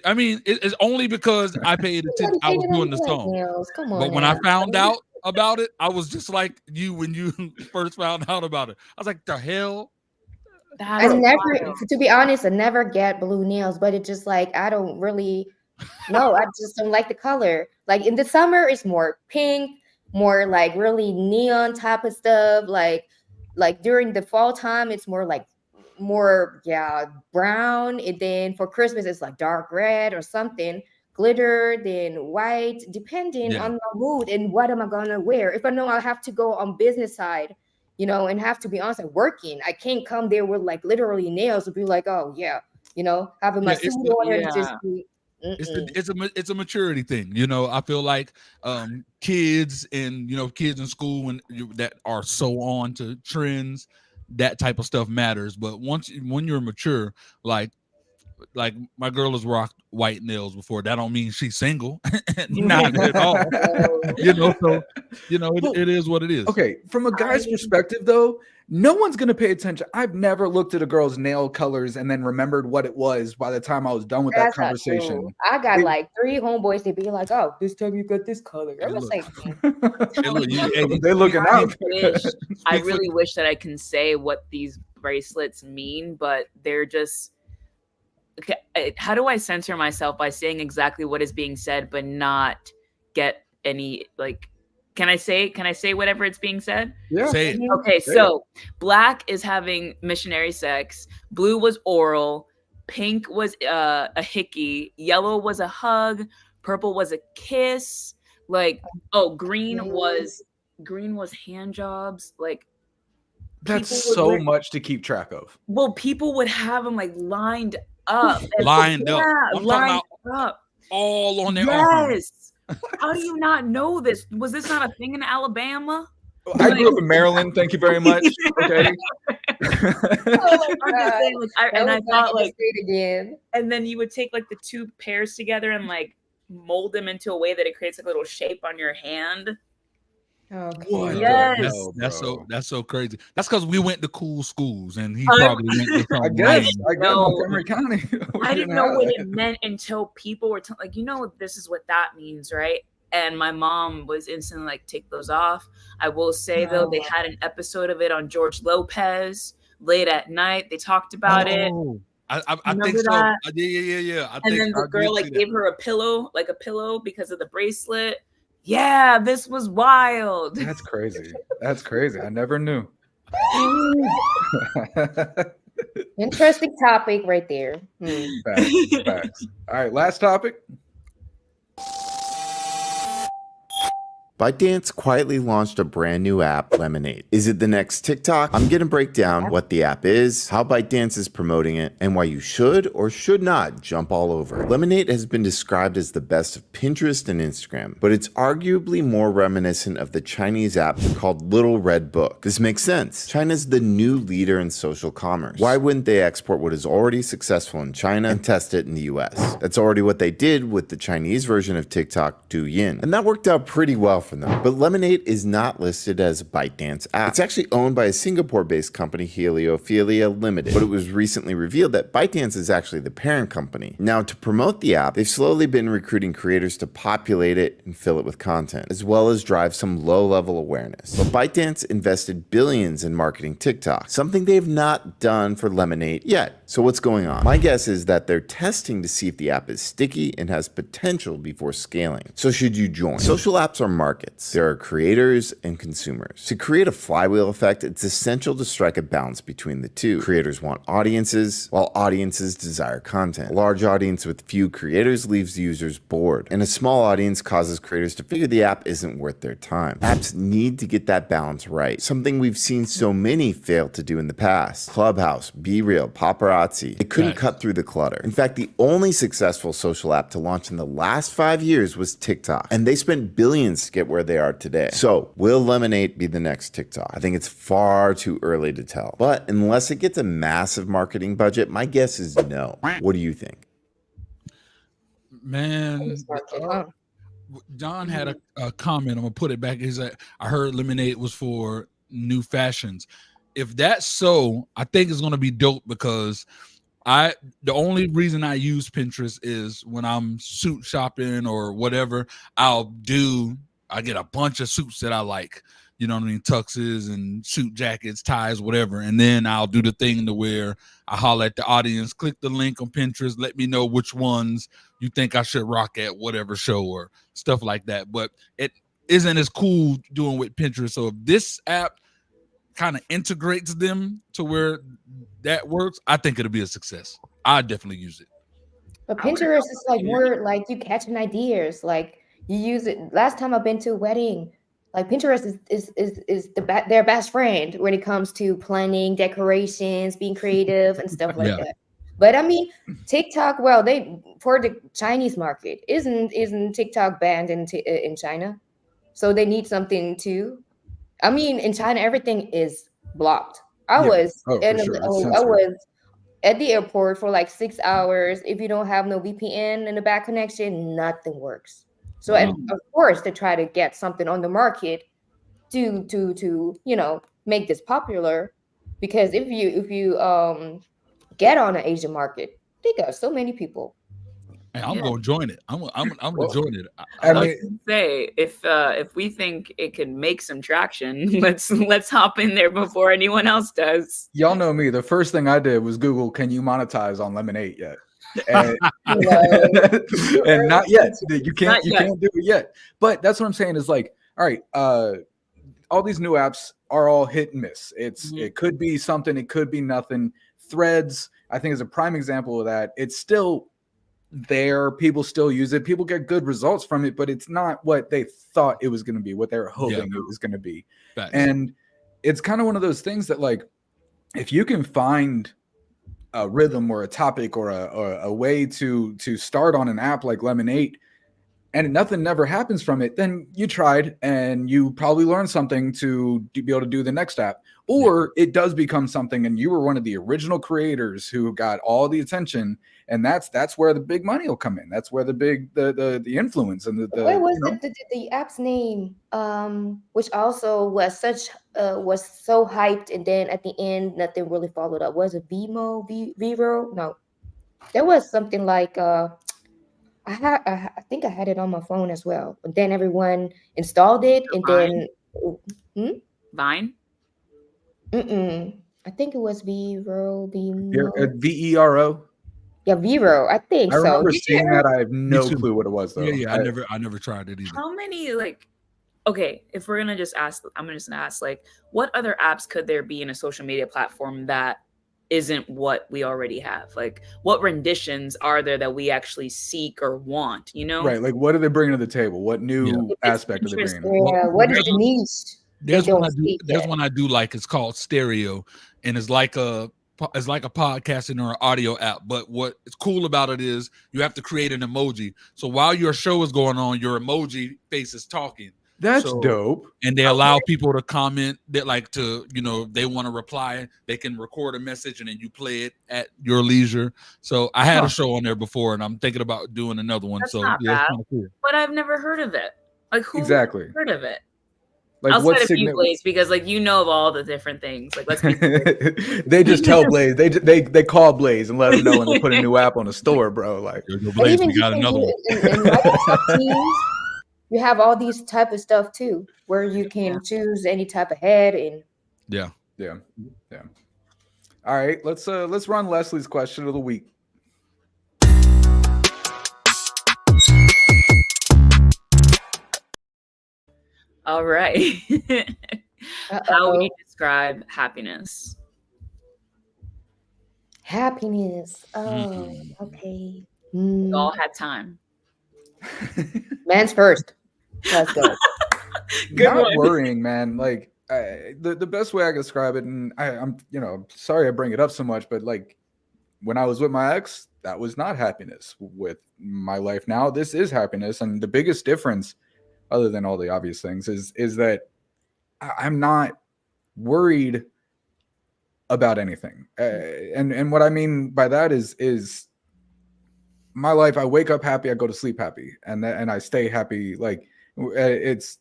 I mean, it's only because I paid attention. I was doing the song. Nails. Come on. But when I now. found out about it, I was just like you when you first found out about it. I was like, the hell? That I is never, wild. to be honest, I never get blue nails, but it just like I don't really no, I just don't like the color. Like in the summer, it's more pink, more like really neon type of stuff. Like during the fall time, it's more like more brown. And then for Christmas, it's like dark red or something, glitter, then white, depending Yeah. on my mood and what am I gonna wear. If I know I have to go on business side, you know, and have to be honest, I'm working. I can't come there with like literally nails and be like, oh yeah, you know, having my Yeah, it's suit the- on and yeah. just be. It's a maturity thing. You know, I feel like kids and kids in school that are so on to trends, that type of stuff matters. But when you're mature, like my girl has rocked white nails before. That don't mean she's single. Not at all. So it is what it is. Okay, from a guy's perspective, though, no one's gonna pay attention. I've never looked at a girl's nail colors and then remembered what it was by the time I was done with that That's not conversation. true. I got It- like 3 homeboys to be like, oh, this time you got this color. I'm Hey, just look. like, Hey, look, They're looking I out. really wish that I can say what these bracelets mean, but they're just okay. How do I censor myself by saying exactly what is being said, but not get any like? Can I say whatever it's being said? Yeah. Say it. Okay, Say so black is having missionary sex. Blue was oral. Pink was a hickey. Yellow was a hug. Purple was a kiss. Like, oh, green was hand jobs. Like, That's people would so wear- much to keep track of. well, people would have them like lined up. And Lined up. Yeah, I'm talking lined about up. all on their arm. Yes. How do you not know this? Was this not a thing in Alabama? I grew up in Maryland. Thank you very much. Okay. oh my I'm just saying, like, I thought like, it again. and then you would take like the two pairs together and like mold them into a way that it creates like a little shape on your hand. Okay. What the Yes. hell, That's so crazy. That's because we went to cool schools, and he I- probably went to some I guess. lame- I guess No. Montgomery County. I didn't know what it meant until people were like, this is what that means, right? And my mom was instantly like, take those off. I will say though, they had an episode of it on George Lopez late at night. They talked about it. Oh, I think Remember so. that? Yeah. I And think then I the girl did like see gave her a pillow because of the bracelet. Yeah, this was wild. That's crazy. That's crazy. I never knew. Interesting topic right there. Facts. All right, last topic. ByteDance quietly launched a brand new app, Lemonade. Is it the next TikTok? I'm gonna break down what the app is, how ByteDance is promoting it, and why you should or should not jump all over. Lemonade has been described as the best of Pinterest and Instagram, but it's arguably more reminiscent of the Chinese app called Little Red Book. This makes sense. China's the new leader in social commerce. Why wouldn't they export what is already successful in China and test it in the US? That's already what they did with the Chinese version of TikTok, Douyin, and that worked out pretty well for them. But Lemonade is not listed as a ByteDance app. It's actually owned by a Singapore-based company, Heliophilia Limited, but it was recently revealed that ByteDance is actually the parent company. Now, to promote the app, they've slowly been recruiting creators to populate it and fill it with content, as well as drive some low-level awareness. But ByteDance invested billions in marketing TikTok, something they have not done for Lemonade yet. So what's going on? My guess is that they're testing to see if the app is sticky and has potential before scaling. So should you join? Social apps are markets. There are creators and consumers. To create a flywheel effect, it's essential to strike a balance between the two. Creators want audiences, while audiences desire content. A large audience with few creators leaves users bored, and a small audience causes creators to figure the app isn't worth their time. Apps need to get that balance right, something we've seen so many fail to do in the past. Clubhouse, BeReal, Paparazzi, they couldn't cut through the clutter. In fact, the only successful social app to launch in the last 5 years was TikTok, and they spent billions to get where they are today. So, will Lemonade be the next TikTok? I think it's far too early to tell. But unless it gets a massive marketing budget, my guess is no. What do you think? Man, John had a comment. I'm gonna put it back. He's like, I heard Lemonade was for new fashions. If that's so, I think it's gonna be dope because the only reason I use Pinterest is when I'm suit shopping or whatever. I get a bunch of suits that I like, you know what I mean, tuxes and suit jackets, ties, whatever. And then I'll do the thing to where I holler at the audience, click the link on Pinterest, let me know which ones you think I should rock at whatever show or stuff like that. But it isn't as cool doing with Pinterest. So if this app kind of integrates them to where that works, I think it'll be a success. I definitely use it. But Pinterest is like more like you catching ideas. Like you use it. Last time I've been to a wedding, like Pinterest is their best friend when it comes to planning, decorations, being creative and stuff like that. But I mean, TikTok, well, they for the Chinese market, isn't TikTok banned in China? So they need something too. I mean, in China, everything is blocked. I was at the airport for like 6 hours. If you don't have no VPN in the back connection, nothing works. So and of course they try to get something on the market to make this popular, because if you get on an Asian market, they got so many people. Hey, I'm gonna join it. I'm gonna join it. I was gonna say if we think it can make some traction, let's hop in there before anyone else does. Y'all know me. The first thing I did was Google, "Can you monetize on Lemonade yet?" And, and not yet. You can't do it yet. But that's what I'm saying is like, all right, all these new apps are all hit and miss. It could be something, it could be nothing. Threads, I think, is a prime example of that. It's still there, people still use it, people get good results from it, but it's not what they thought it was going to be, what they were hoping it was going to be. Thanks. And it's kind of one of those things that, like, if you can find a rhythm or a topic or a way to start on an app like Lemonade and nothing never happens from it, then you tried and you probably learned something to be able to do the next app. Or it does become something and you were one of the original creators who got all the attention, and that's where the big money will come in. That's where the influence and what was the app's name, which also was so hyped, and then at the end nothing really followed up. Was it Vero? No, there was something like I think I had it on my phone as well, but then everyone installed it, and then Vine. I think it was Vero. Vero. Yeah, Vero. I think so. I remember seeing that. I have no clue what it was though. Yeah. I never tried it either. How many okay, if we're gonna just ask, I'm just gonna ask, like, what other apps could there be in a social media platform that isn't what we already have? Like, what renditions are there that we actually seek or want? You know, Right. Like, what are they bringing to the table? What new If it's aspect are they interesting- bringing? Yeah, Well, what is there's the one- niche? There's They one don't I do. speak There's yet. one I do like. It's called Stereo, and it's like a podcasting or an audio app. But what is cool about it is you have to create an emoji. So while your show is going on, your emoji face is talking. That's So- dope. And they allow people to comment that like to, you know, if they want to reply, they can record a message and then you play it at your leisure. So I had Huh. a show on there before and I'm thinking about doing another one. That's So not yeah, it's bad. kind of cool. But I've never heard of it. Like, who Exactly. heard of it? Like, Outside what's of you, significant? Blaze, because like you know of all the different things. Like, let's be They just tell Blaze. They call Blaze and let him know when they put a new app on the store, bro. Like, Yo, But Blaze, even we got you can another do one. it in Microsoft Teams. You have all these type of stuff too, where you can choose any type of head and Yeah. yeah. All right, let's run Leslie's question of the week. all right. How would you describe happiness? happiness. Oh, Mhm. okay. We all had time. Man's first. Let's go. Good Not one. worrying, man. Like, the best way I can describe it, and I'm sorry I bring it up so much, but like when I was with my ex, that was not happiness. With my life now, this is happiness, and the biggest difference, other than all the obvious things, is that I'm not worried about anything. And what I mean by that is my life. I wake up happy, I go to sleep happy, and I stay happy. Like, it's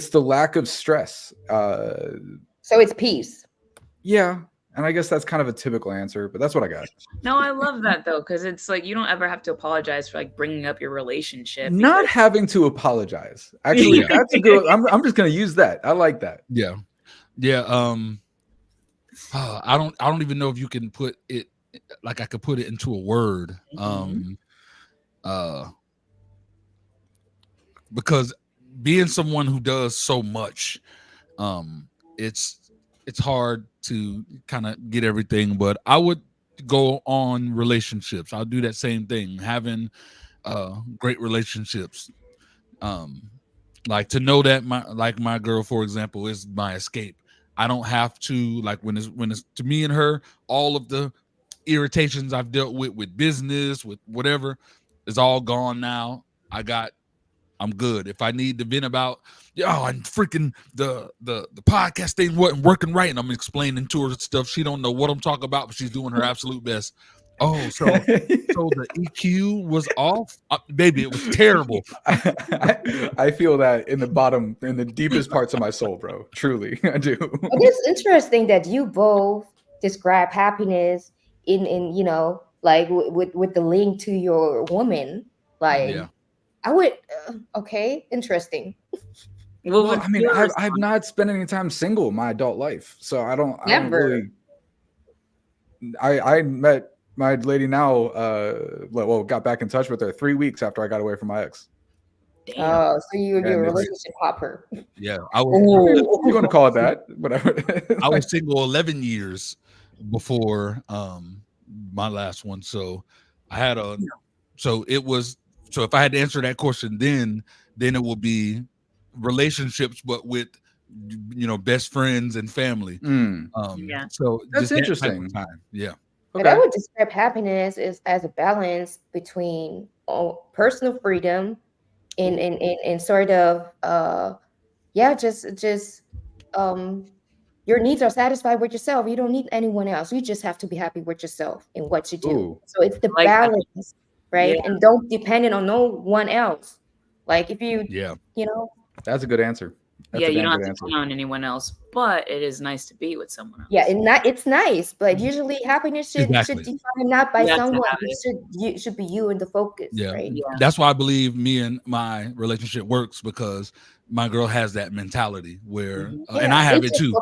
the lack of stress. So it's peace. Yeah, and I guess that's kind of a typical answer, but that's what I got. No, I love that though, because it's like you don't ever have to apologize for like bringing up your relationship. Not because- having to apologize. Actually, Yeah. that's a good. I'm just gonna use that. I like that. Yeah. Yeah. I don't even know if you can put it like I could put it into a word. Because being someone who does so much, it's hard to kind of get everything, but I would go on relationships. I'll do that same thing, having great relationships. Like to know that my girl, for example, is my escape. I don't have to like when it's to me and her, all of the irritations I've dealt with business, with whatever, is all gone now. I'm good. If I need to vent about, and freaking the podcast thing wasn't working right, and I'm explaining to her stuff, she don't know what I'm talking about, but she's doing her absolute best. Oh, so the EQ was off, baby. It was terrible. I feel that in the deepest parts of my soul, bro. Truly, I do. It is interesting that you both describe happiness in like with the link to your woman. Like, Yeah. I would okay, interesting. What Well, would I mean, your I've response- not spent any time single in my adult life, so I don't Never. really. I met my lady now. Got back in touch with her 3 weeks after I got away from my ex. Damn. Oh, so you're And a it's- relationship hopper. Yeah, I was If you want to call it that, whatever. I was single 11 years before my last one, so I had so if I had to answer that question, then it would be relationships, but with best friends and family. Mm, Yeah. So That's just that type of interesting. time. Yeah. But I okay. would describe happiness as a balance between personal freedom and sort of just your needs are satisfied with yourself. You don't need anyone else. You just have to be happy with yourself and what you do. Ooh. So it's the Like that. balance, right? Yeah. And don't depend on no one else. Like if you Yeah. That's a good answer. That's Yeah, a you damn don't good have to answer. count on anyone else, but it is nice to be with someone else. yeah, and it's nice, but usually happiness should Exactly. define not by You have to someone. have It should be you in the focus, Yeah. right? Yeah. That's why I believe me and my relationship works, because my girl has that mentality where Mhm. and I have they it too.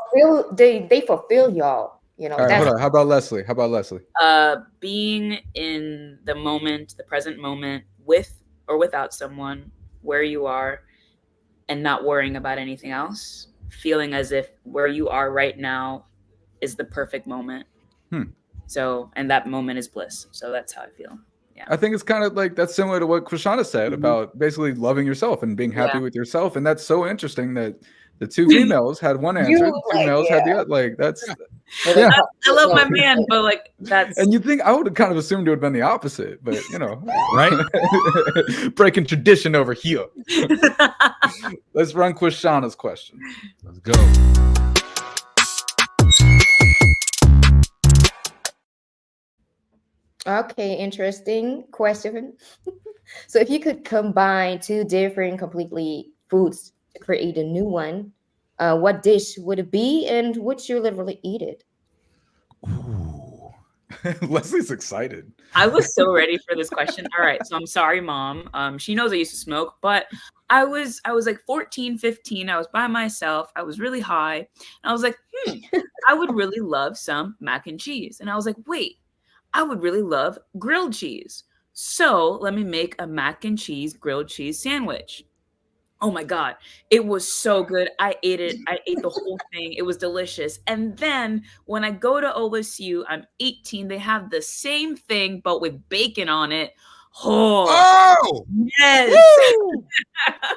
They fulfill y'all. All right, That's hold on. How about Leslie? Being in the moment, the present moment, with or without someone, where you are, and not worrying about anything else, feeling as if where you are right now is the perfect moment. So, and that moment is bliss. So that's how I feel. Yeah. I think it's kind of like that's similar to what Krishana said about basically loving yourself and being happy with yourself. And that's so interesting that the two females had one answer, the two males had the other. Like that's I love my man, but like that's and you think I would have kind of assumed it would have been the opposite, but you know, right? Breaking tradition over here. Let's run Krishana's question. Let's go. Okay, interesting question. So if you could combine two different completely foods to create a new one, what dish would it be and would you literally eat it? Ooh. Leslie's excited. I was so ready for this question. All right, so I'm sorry, Mom. She knows I used to smoke, but I was like 14, 15. I was by myself. I was really high. And I was like, I would really love some mac and cheese. And I was like, wait, I would really love grilled cheese. So let me make a mac and cheese grilled cheese sandwich. Oh my God. It was so good. I ate it. I ate the whole thing. It was delicious. And then when I go to OSU, I'm 18. They have the same thing, but with bacon on it. Oh, yes.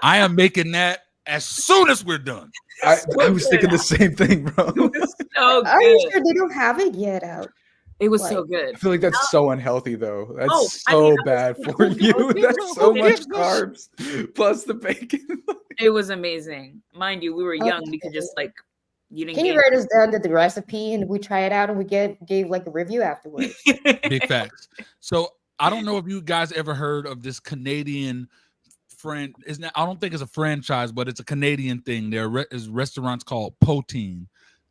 I am making that as soon as we're done. I was thinking the same thing, bro. It was so Are you good. sure they don't have it yet out? It was so good. I feel like that's so unhealthy, though. That's Oh, I so mean, bad for you. That's so much carbs plus the bacon. It was amazing. Mind you, we were young. We could just like, you didn't Can you get write us down the recipe and we try it out and we gave like a review afterwards? Big facts. So I don't know if you guys ever heard of this Canadian friend. I don't think it's a franchise, but it's a Canadian thing. There is restaurants called Poutine.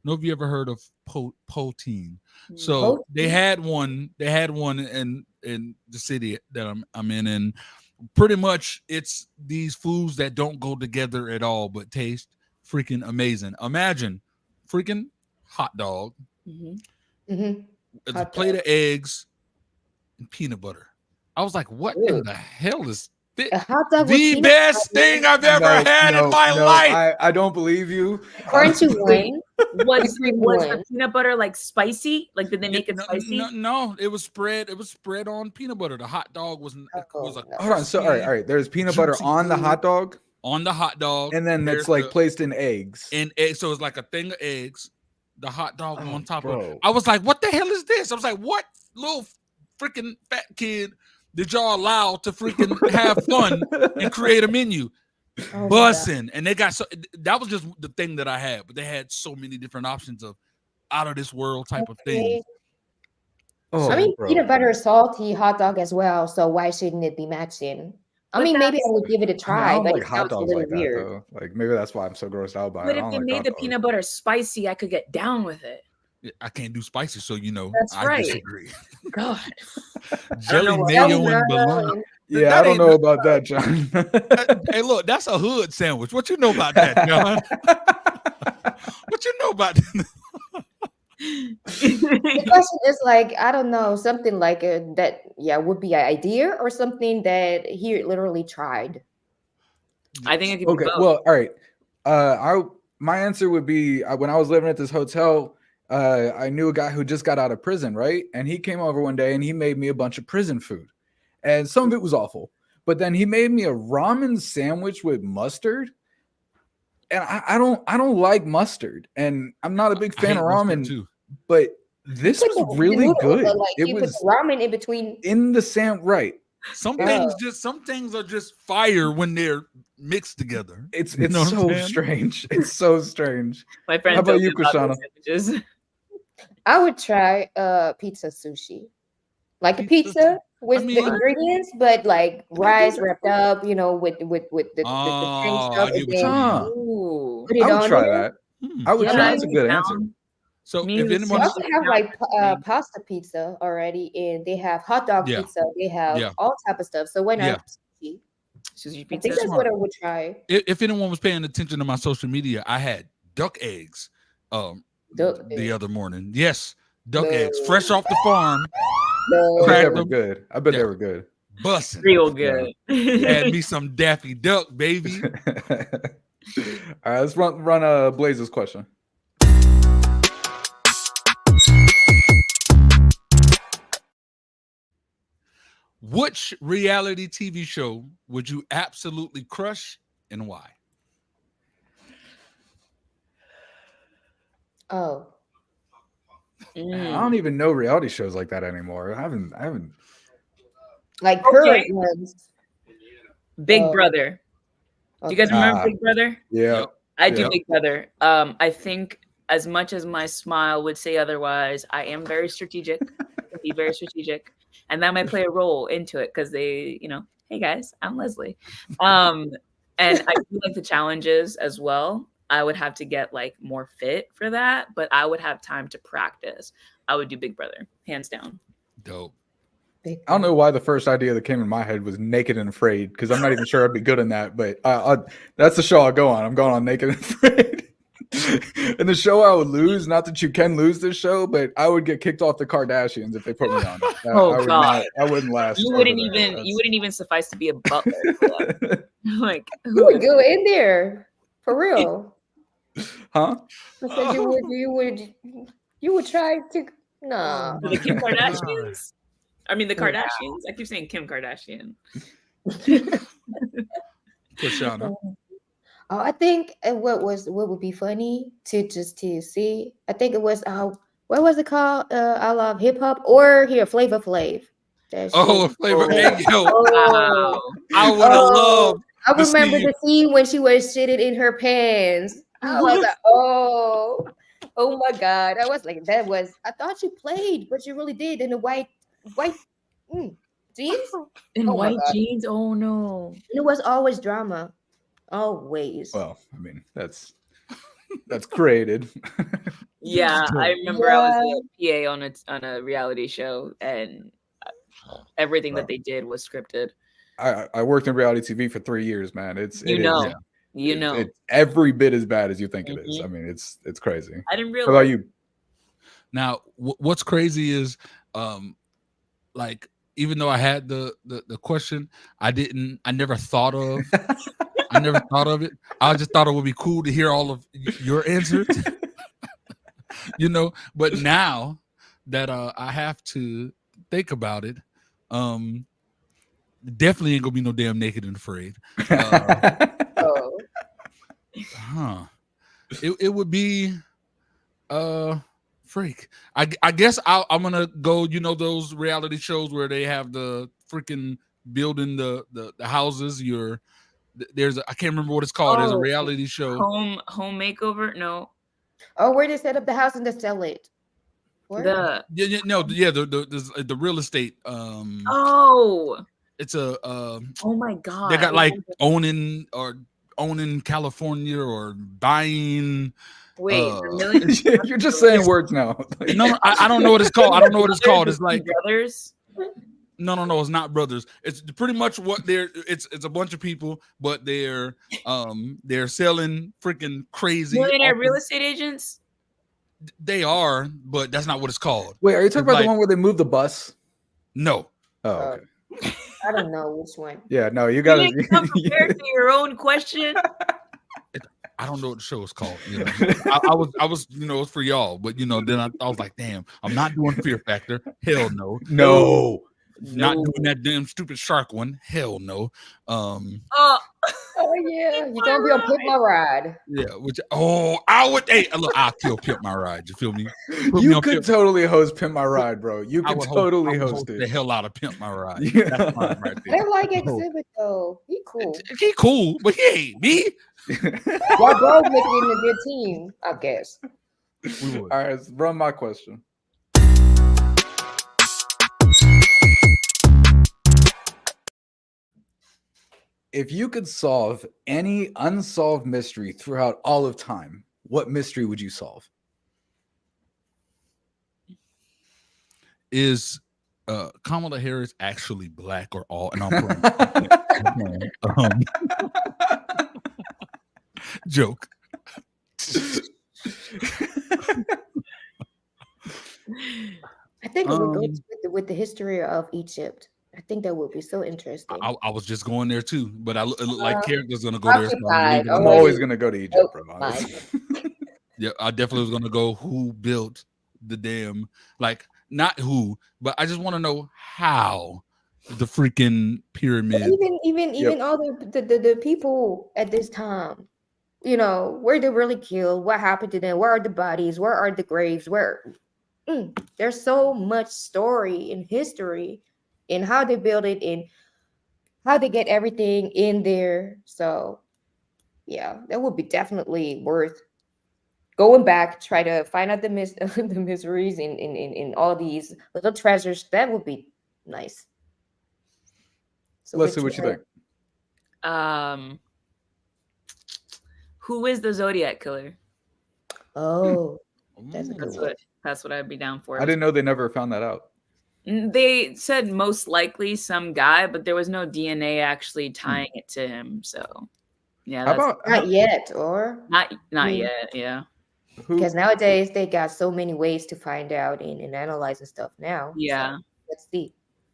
Know if you ever heard of Poutine? So they had one in the city that I'm in, and pretty much it's these foods that don't go together at all, but taste freaking amazing. Imagine freaking hot dog, a plate of eggs, and peanut butter. I was like, what in the hell is this? A hot dog The with best thing I've ever had in my life. I don't believe you. Aren't you Wayne? Was the peanut butter like spicy? Like, did they make it spicy? No, it was spread. It was spread on peanut butter. The hot dog was a Hold on. So all right. There's peanut butter on the hot dog. On the hot dog, and then it's like placed in eggs. So it's like a thing of eggs. The hot dog on top of it. Bro. I was like, what the hell is this? I was like, what little freaking fat kid did y'all allow to freaking have fun and create a menu? Bussing. And they got that was just the thing that I had, but they had so many different options of out of this world type of things. I mean, peanut butter is salty hot dog as well, so why shouldn't it be matching? I mean, maybe I would give it a try, but it sounds a little weird. Though. Like maybe that's why I'm so grossed out by it. But if they made the peanut butter spicy, I could get down with it. I can't do spicy, so That's I right. disagree. God, jelly, mayo, and bologna. Yeah, I don't know about that, John. Hey, look, that's a hood sandwich. What you know about that, John? What you know about that? The question is like, I don't know, something like that, would be an idea or something that he literally tried. I think it could be both. Well, all right. My answer would be when I was living at this hotel, I knew a guy who just got out of prison, right? And he came over one day and he made me a bunch of prison food. And some of it was awful. But then he made me a ramen sandwich with mustard. And I don't like mustard. And I'm not a big fan of ramen too. But this was really good. Like it you was put ramen in between the sandwich, right? Some things are just fire when they're mixed together. It's so strange. It's so strange. My friend, how about you, Krishana? I would try pizza sushi, like a pizza with the ingredients, but like rice wrapped up, with the string stuff. I would try that. I would try. That's a good answer. So if anyone also have like pasta pizza already, and they have hot dog pizza, they have all type of stuff. So why not sushi? Sushi pizza. I think that's what I would try. If anyone was paying attention to my social media, I had duck eggs the other morning. Yes, duck eggs, fresh off the farm. They were good. I bet they were good. Bussin'. Real good. Had me some Daffy Duck, baby. All right, let's run Blaze's question. Which reality TV show would you absolutely crush and why? Oh, Man, I don't even know reality shows like that anymore. I haven't. like Okay. current ones. Big Oh, Brother. Do you guys remember Ah. Big Brother? Yeah. Yep. I do Yeah. Big Brother. I think as much as my smile would say otherwise, I am very strategic. I can be very strategic. And that might play a role into it because they, hey guys, I'm Leslie. And I do like the challenges as well. I would have to get like more fit for that, but I would have time to practice. I would do Big Brother, hands down. Dope. I don't know why the first idea that came in my head was Naked and Afraid, because I'm not even sure I'd be good in that. But that's the show I'll go on. I'm going on Naked and Afraid. And the show I would lose, not that you can lose this show, but I would get kicked off the Kardashians if they put me on. God. I wouldn't last. You wouldn't even suffice to be a butler. Like you would go in there for real. Huh? I said you would try to. No. The Kim Kardashians? I mean, the Kardashians. I keep saying Kim Kardashian. Krishana. Oh, I think what would be funny to see. I think it was what was it called? I Love Hip Hop or Flavor Flav. Flavor. Hey, yo, Wow. I would have loved. I to remember see- the scene when she was shitting in her pants. I was like, oh my God. I was like, I thought you played, but you really did in the white jeans. In Oh my white God. jeans? Oh no. And it was always drama. Always. Well, I mean, that's created. Yeah, I remember I was a PA on a reality show, and everything that they did was scripted. I worked in reality TV for 3 years, man. It's every bit as bad as you think it is. I mean, it's crazy. I didn't How realize. about you? Now, what's crazy is, like, even though I had the question, I never thought of. I never thought of it. I just thought it would be cool to hear all of your answers. But now that I have to think about it, definitely ain't gonna be no damn Naked and Afraid. It would be freak. I guess I'm gonna go, those reality shows where they have the freaking building the houses. I can't remember what it's called. There's a reality show. Home makeover? No. Oh, where they set up the house and they sell it. The real estate. It's a oh my God. They got like owning California or buying. Wait, you're just saying words now. No, I don't know what it's called. I don't know what it's called. It's like Brothers. No, it's not brothers. It's pretty much what it's a bunch of people, but they're selling freaking crazy Millionaire real estate agents. They are, but that's not what it's called. Wait, are you talking about the one where they move the bus? No. Oh, okay. I don't know which one. Yeah, no, you got to come prepared to your own question. I don't know what the show is called. I was, it's for y'all, but then I was like, damn, I'm not doing Fear Factor. Hell no. No. Not doing that damn stupid shark one. Hell no. Oh yeah, you're gonna be on Pimp My Ride. Yeah, I would. Hey, look, I'll kill Pimp My Ride. You feel me? You could totally host Pimp My Ride, bro. You could totally host it. The hell out of Pimp My Ride. Yeah. That's mine right there. I like Exhibit though. He cool. He cool, but he ain't me. Y'all both make it in a good team, I guess. All right, let's run my question. If you could solve any unsolved mystery throughout all of time, what mystery would you solve? Is Kamala Harris actually black or all? And joke. I think it would go with the history of Egypt. I think that would be so interesting. I was just going there too, but it looked like characters gonna go there. So Occupied. I'm Oh, always yeah. gonna go to Egypt, bro. Fine. Yeah, I definitely was gonna go who built the damn, like, not who, but I just want to know how the freaking pyramid. Even all the people at this time, you know, where they really killed, what happened to them, where are the bodies, where are the graves, there's so much story and history in how they build it and how they get everything in there. So yeah, that would be definitely worth going back, try to find out the the mysteries in all these little treasures. That would be nice. So Let's see what you think. Who is the Zodiac killer? Oh, that's a good one. That's what I'd be down for. I didn't know they never found that out. They said most likely some guy, but there was no DNA actually tying it to him. So yeah, How about not yet, or not yet. Yeah. Because nowadays they got so many ways to find out and analyzing stuff now. Yeah. So let's see.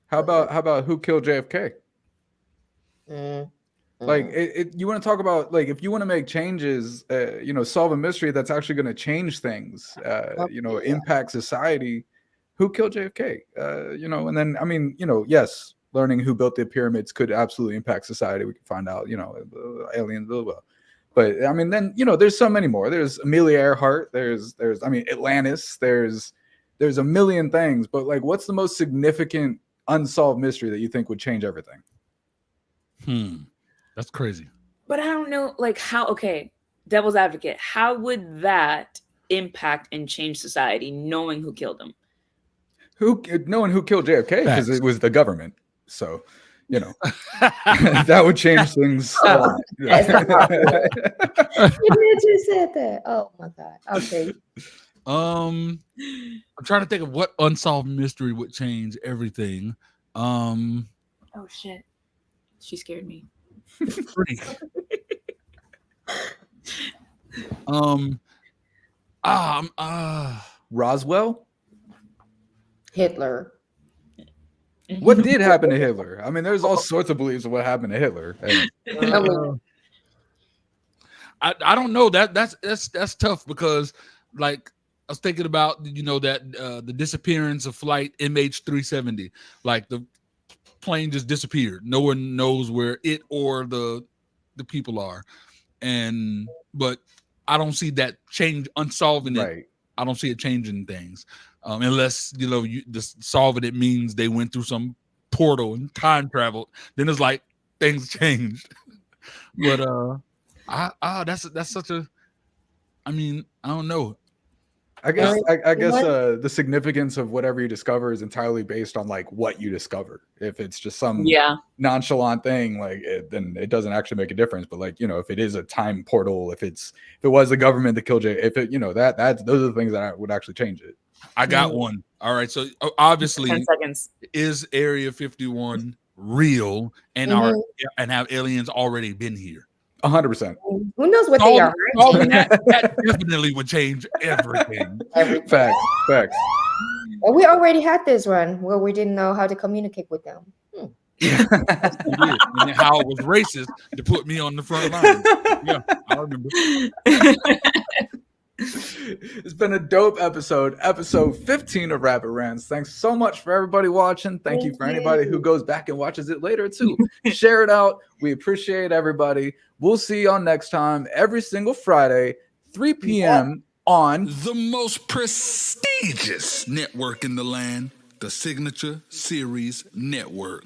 how about who killed JFK? Like you want to talk about, like, if you want to make changes, you know, solve a mystery that's actually going to change things, you know, impact society. Who killed JFK? You know, and then, I mean, you know, yes, learning who built the pyramids could absolutely impact society. We can find out, you know, aliens, blah, blah. But I mean, then, you know, there's so many more. There's Amelia Earhart. There's I mean, Atlantis. There's a million things. But like, what's the most significant unsolved mystery that you think would change everything? That's crazy. But I don't know, like, how. Okay, devil's advocate. How would that impact and change society, knowing who killed him? Knowing who killed JFK, because it was the government. So, you know, that would change things. That's not popular. You just said that. Oh my god. Okay. I'm trying to think of what unsolved mystery would change everything. Oh shit. She scared me. Pretty. Roswell? Hitler. What did happen to Hitler? I mean, there's all sorts of beliefs of what happened to Hitler. I don't know. That's tough, because, like, I was thinking about, you know, that the disappearance of flight MH370. Like, the plane just disappeared. No one knows where it or the people are, but I don't see that change unsolving it. Right. I don't see it changing things, unless, you know, you just solving it means they went through some portal and time traveled. Then it's like things changed. But that's such a. I mean, I don't know. I guess the significance of whatever you discover is entirely based on like what you discover. If it's just some nonchalant thing, like then it doesn't actually make a difference. But like, you know, if it is a time portal, if it was the government that killed Jay, if it, you know, that's those are the things that would actually change it. I got one. All right, so obviously, 10 seconds. Is Area 51 real, and and have aliens already been here? 100%. Who knows what they are? That definitely would change everything. Facts. Well, we already had this one where we didn't know how to communicate with them. And how it was racist to put me on the front line. Yeah, I remember. It's been a dope episode 15 of Rapid Rants. Thanks so much for everybody watching. Thank you for anybody who goes back and watches it later too. Share it out. We appreciate everybody. We'll see y'all next time, every single Friday, 3 p.m. on the most prestigious network in the land, the Signature Series Network.